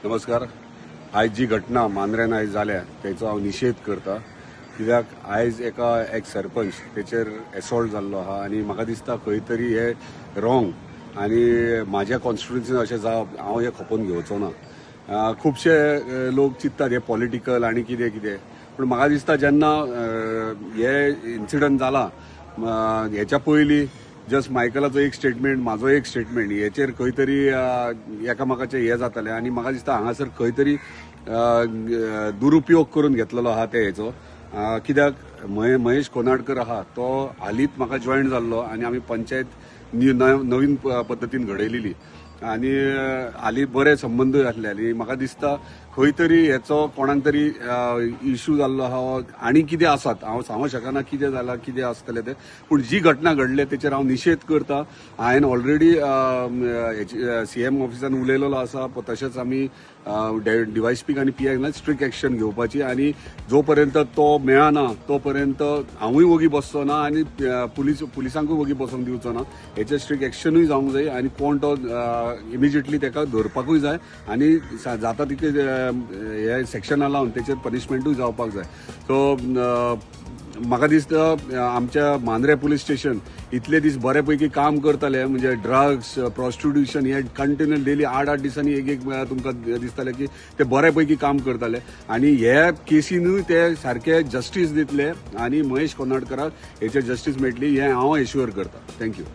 नमस्कार. आयज जी घटना मांद्र्यान आयज जाल्या तेचो हांव निशेध करता, कित्याक आयज एका एक सरपंच तेचेर एसॉल्ट जाल्लो आहा आनी म्हाका दिसता खंय तरी हे रॉंग आनी म्हाज्या कॉन्स्टिट्युएन्सीन अशें जावप हांव हे खपोवन घेवचो ना. खुबशे लोक चिंततात हे पॉलिटिकल आनी कितें कितें, पूण म्हाका दिसता जेन्ना हे इन्सिडंट जाला हेच्या पयलीं जस्ट मायकलाचो एक स्टेटमेंट, म्हाजो एक स्टेटमेंट, हेचेर खंय तरी एकामेकाचें हे जातालें आनी म्हाका दिसता हांगासर खंय तरी दुरुपयोग करून घेतलेलो आहा ते हेचो. कित्याक महेश कोनाडकर आहा तो हालींच म्हाका जॉयन जाल्लो आनी आमी पंचायत नवीन पद्दतीन घडयलेली आनी हालीं बरे संबंदूय आसले आनी म्हाका दिसता खंय तरी हेचो कोणाक तरी इश्यू जाल्लो आहा आनी कितें आसात, हांव सांगूंक शकना कितें जालां कितें आसतलें तें, पूण जी घटना घडली तेचेर हांव निशेध करता. हांवें ऑलरेडी सीएम ऑफिसान उलयलेलो आसा, तशेंच आमी डीवायएसपीक आनी पीआयक स्ट्रिक्ट एक्शन घेवपाची आनी जो पर्यंत तो मेळना तो पर्यंत हांवूय वगी बसचो ना आनी पुलिसांकूय वगी बसोंक दिवचो ना. हेचेर स्ट्रिक्ट एक्शनूय जावंक जाय आनी कोण तो इमिजिएटली ताका धरपाकूय जाय आनी जाता तितके हे सेक्शनां लावन तेचेर पनिशमेंटूय जावपाक जाय. सो म्हाका दिसता आमच्या मांद्रे पुलीस स्टेशन इतले दीस बऱ्यापैकी काम करताले, म्हणजे ड्रग्स प्रॉस्टिट्यूशन हे कंटिन्यू डेली 8-8 दिसांनी एक तुमकां दिसताले की ते बऱ्यापैकी काम करताले आनी हे केसीनूय ते सारखे जस्टीस दितले आनी महेश कोनाडकराक हेचेर जस्टीस मेळटली हें हांव एश्युअर करता. थँक्यू.